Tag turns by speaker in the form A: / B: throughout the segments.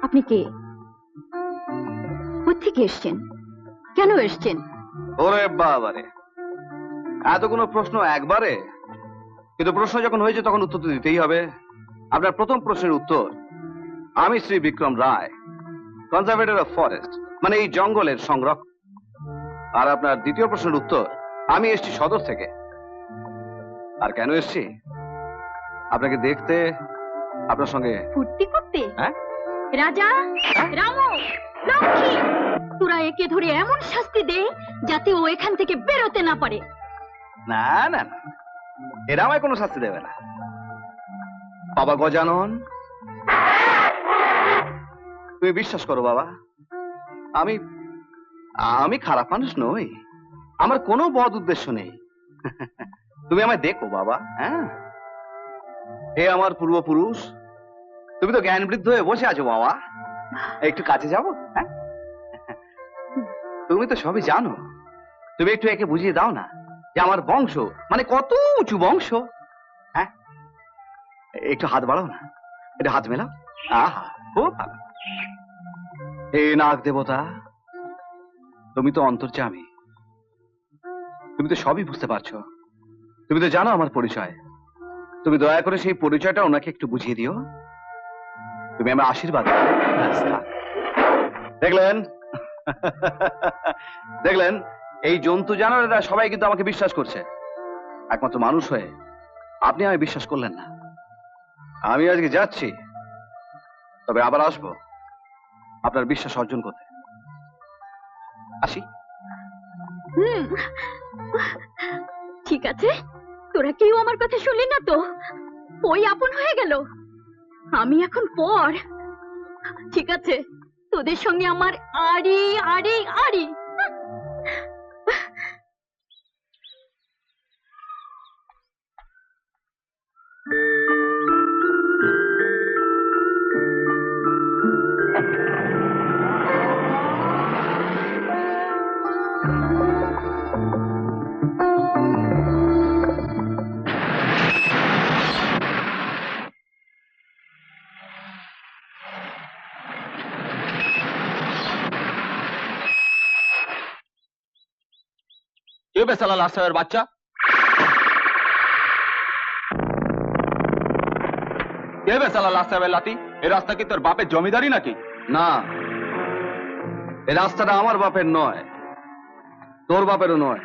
A: আপনি কে? কোত্থেকে এসছেন? কেন এসছেন?
B: ওরে বাবারে, এত কোনো প্রশ্ন একবারে? কিন্তু প্রশ্ন যখন হয়েছে তখন উত্তর তো দিতেই হবে। আপনার প্রথম প্রশ্নের উত্তর, আমি শ্রী বিক্রম রায়, কনজারভেটর অফ ফরেস্ট, মানে এই জঙ্গলের সংরক্ষক। আর আপনার দ্বিতীয় প্রশ্নের উত্তর, আমি এসছি সদর থেকে। আর কেন এসছি? আপনাকে দেখতে, আপনার সঙ্গে
A: ফুর্তি করতে।
B: হ্যাঁ?
A: রাজা, রামু, লক্ষ্মী, তোরা একে ধরে এমন শাস্তি দে যাতে ও এখান থেকে বেরোতে না পারে।
B: না না না, এরা আমায় কোনো শাস্তি দেবে না। বাবা গজানন, তুমি বিশ্বাস করো বাবা, আমি আমি খারাপ মানুষ নই, আমার কোনো বদ উদ্দেশ্য নেই। তুমি আমায় দেখো বাবা। হ্যাঁ, হে আমার পূর্বপুরুষ, তুমি তো জ্ঞান বৃদ্ধ হয়ে বসে আছো বাবা, একটু কাছে যাবো? হ্যাঁ, তুমি তো সবই জানো, তুমি একটু একে বুঝিয়ে দাও না যে আমার বংশ মানে কত উঁচু বংশ। হ্যাঁ, একটু হাত বাড়াও না, একটু হাত মেলাও। আহা, খুব ভালো। হে নাগ দেবতা, তুমি তো অন্তর্যামী, তুমি তো সবই বুঝতে পারছো, তুমি তো জানো আমার পরিচয়। তুমি দয়া করে সেই পরিচয়টা ওনাকে একটু বুঝিয়ে দিও। তুমি আমার আশীর্বাদ দাও। দেখলেন, দেখলেন, এই জন্তু জানোয়ারেরা সবাই কিন্তু আমাকে বিশ্বাস করছে, একমাত্র মানুষ হয়ে আপনি আমায় বিশ্বাস করলেন না। আমি আজকে যাচ্ছি, তবে আবার আসবো আপনার বিশ্বাস অর্জন করতে। আসি।
A: ঠিক আছে, তোরা কেউ আমার কথা শুনলি না তো? ওই আপন হয়ে গেল, আমি এখন পর। ঠিক আছে, তোদের সঙ্গে আমার আড়ি আড়ি আড়ি।
C: কে বে শালা লাট সাহেবের বাচ্চা? কে বে শালা লাট সাহেবের লাঠি? এই রাস্তা কি তোর বাপের জমিদারি নাকি?
B: না, এই রাস্তাটা আমার বাপের নয়, তোর বাপেরও নয়,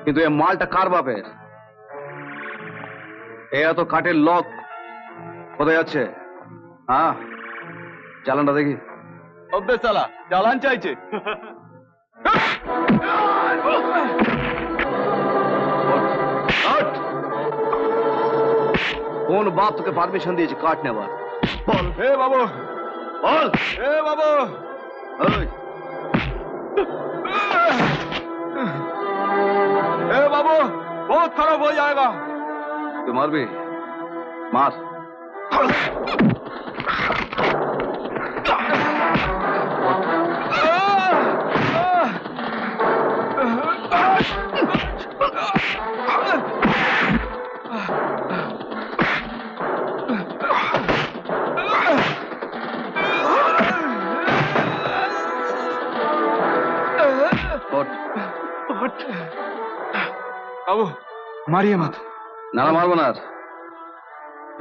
B: কিন্তু এই মালটা কার বাপের? এ এত কাঠের লক কোথায় যাচ্ছে? হ্যাঁ, চালানটা দেখি।
C: অব্বে শালা চালান চাইছে।
B: কোন বাপ তোকে পারমিশন দিয়েছে কাঠ নেবার? বল।
C: হে বাবু,
B: বল।
C: হে বাবু,
B: ওই,
C: হে বাবু, বহুত খারাপ হয়ে যায়গা।
B: তুই মারবি? মার।
C: বাবু মারিয়ে মত।
B: না না, মারবো না।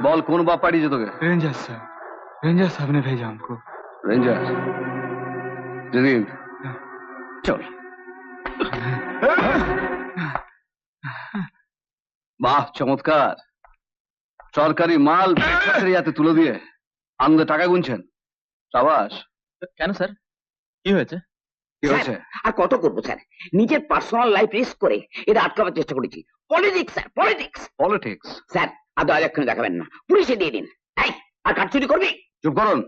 B: বল, কোন বাপ পাঠিয়েছে তোকে?
C: रेंजर सर, रेंजर साहब ने भेजा हमको।
B: রেঞ্জার? যেদিন চল। বাহ, চমৎকার। সরকারি মাল ব্রেকফাস্টের হাতে তুলে দিয়ে আনন্দে টাকা গুনছেন। সাবাস।
C: কেন স্যার, কি হয়েছে?
B: কি হয়েছে?
D: আর কত করবো স্যার, নিজের পার্সোনাল লাইফ রিস্ক করে এটা আটকাবার চেষ্টা করেছি। Politics sir, politics.
B: Politics?
D: Sir আর দয়া এক্ষুনি দেখাবেন না, পুলিশে দিয়ে দিন। এই, আর কাঠ চুরি করবি?
B: চুপ করুন।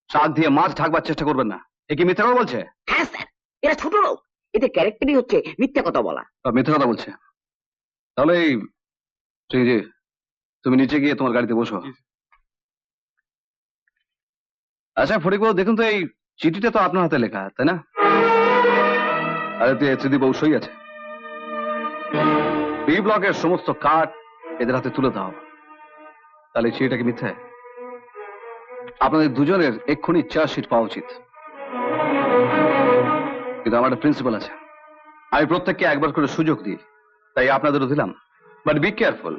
B: শাক দিয়ে মাছ ঢাকবার চেষ্টা করবেন না। এ কি মিথ্যা কথা বলছে?
D: হ্যাঁ স্যার, এরা ছোট লোক, এতে ক্যারেক্টারই হচ্ছে মিথ্যা কথা বলা।
B: মিথ্যা কথা বলছে? তাহলে এই তুমি নিচে গিয়ে তোমার গাড়িতে বসো। আচ্ছা ফটিকবাবু, দেখুন তো এই চিঠিটা তো আপনার হাতে লেখা, তাই না? আরে ত্রিদীপবাবু সই আছে। বি ব্লকের সমস্ত কাঠ এদের হাতে তুলে দাও, তাহলে চিঠিটা কি মিথ্যে? আপনাদের দুজনের এক্ষুনি চার্জশিট পাওয়া উচিত, কিন্তু আমার একটা প্রিন্সিপাল আছে, আমি প্রত্যেককে একবার করে সুযোগ দিই, তাই আপনাদেরও দিলাম। বাট বি কেয়ারফুল,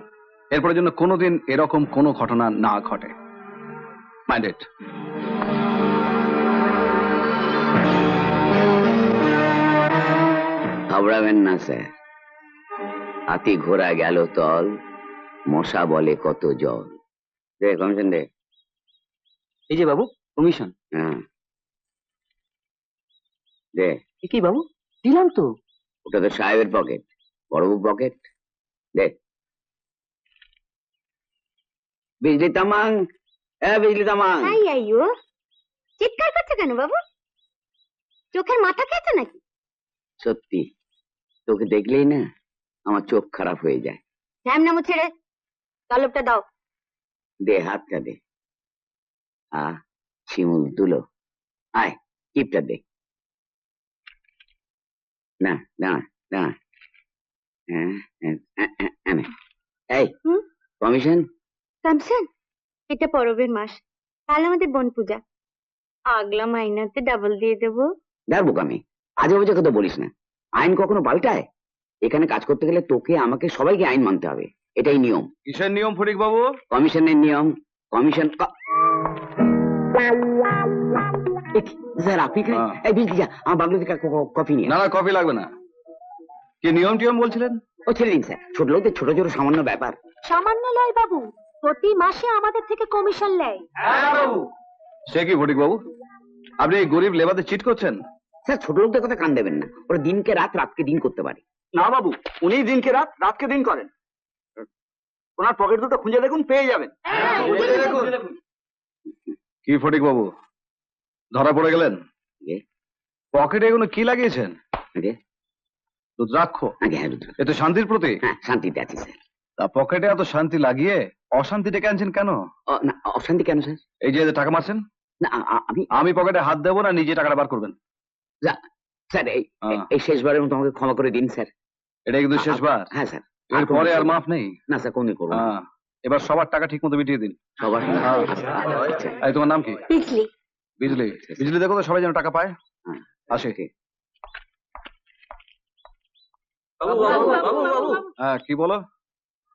B: এরপরের জন্য কোনোদিন এরকম কোনো ঘটনা না ঘটে। মাইন্ডেড।
D: ঘাবড়াবেন না স্যার, হাতি ঘোড়া গেল তল, মশা বলে কত জল। দে কমিশন দে।
E: এই যে বাবু কমিশন।
D: হ্যাঁ দে।
E: কি বাবু দিলাম তো।
D: ওটা তো সাহেবের পকেট, বড়বাবু পকেট। দে। বিজলি তামাং, বিজলি তামাং।
A: তাই আইও, চিৎকার করছে কেন বাবু? চোখের মাথা খেয়েছে নাকি?
D: সত্যি তোকে দেখলেই না আমার চোখ খারাপ হয়ে যায়।
A: ধ্যান নামো ছেড়ে, তলবটা দাও।
D: দে হাতটা দে। শিমুল তুলো, আয় টিপটা দে। না না না, এই কমিশন।
A: কামসন, এটা পরবের মাস, কাল আমাদের বন পূজা, আগলা মাইনাতে ডাবল দিয়ে দেবো।
D: ডারবো আমি, আজে বাজে কথা বলিস না। আইন কখনো পাল্টায়? এখানে কাজ করতে গেলে তোকে আমাকে সবাইকে আইন মানতে হবে, এটাই নিয়ম।
B: কিসের নিয়ম ফটিক বাবু?
D: কমিশনের নিয়ম। কমিশন স্যার আপনি এখানে? এই বিজলি যা, আমার বাংলা থেকে কফি নিয়ে।
B: না না, কফি লাগবে না। কি নিয়ম টিয়ম বলছিলেন?
D: ও ছেড়ে দিন স্যার, ছোট লোকদের ছোট ছোট সামান্য ব্যাপার।
A: সামান্য লয় বাবু, প্রতি মাসে আমাদের থেকে কমিশন নেয়।
B: সে কি ফটিক বাবু, আপনি এই গরিব লেবারদের চিট করছেন?
D: স্যার ছোট লোকদের কথা কান দেবেন না, ওরা দিনকে রাত রাতকে দিন করতে পারে।
E: না বাবু, উনি দিনকে রাত রাতকে দিন করেন। ওনার পকেট দুটো খুঁজে দেখুন, পেয়ে যাবেন।
B: কি ফটিক বাবু, ধরা পড়ে গেলেন?
D: এ?
B: পকেটে এগুলো কি লাগিয়েছেন?
D: আগে
B: রুদ্রাক্ষ?
D: আগে হ্যাঁ রুদ্র।
B: এ তো শান্তির প্রতীক।
D: হ্যাঁ শান্তিতে আছি স্যার।
B: তা পকেটে এত শান্তি লাগিয়ে অশান্তি ডেকে আনছেন কেন?
D: না অশান্তি কেন স্যার?
B: এই যে টাকা মারছেন,
D: না আমি
B: আমি পকেটে হাত দেবো না, নিজে টাকাটা বার করবেন।
D: স্যার এই শেষবারের মতো আমাকে ক্ষমা করে দিন স্যার।
B: এটা কিন্তু শেষবার।
D: হ্যাঁ স্যার,
B: এরপরে আর মাফ নেই।
D: না স্যার কোনদিন করবো না।
B: এবার সবার টাকা ঠিক মতো মিটিয়ে দিন।
D: সবার
B: আচ্ছা, এই তোমার নাম কি?
A: বিজলি।
B: বিজলি। বিজলি, দেখো তো সবাই যেন টাকা পায়। আসে। হ্যাঁ কি বলো?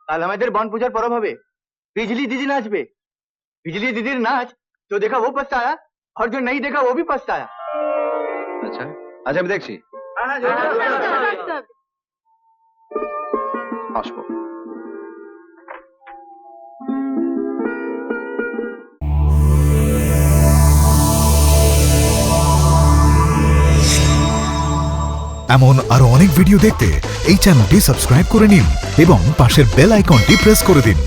E: কাল আমাদের বন পূজার পরব হবে, बिजली दीदी नाचबे। बिजली दीदी नाच जो देखा वो पछताया और जो नहीं देखा वो भी पछताया।
B: আচ্ছা আচ্ছা, আমি দেখছি, আসবো।
F: এমন আরো অনেক ভিডিও দেখতে এই চ্যানেলটি সাবস্ক্রাইব করে নিন এবং পাশের বেল আইকনটি প্রেস করে দিন।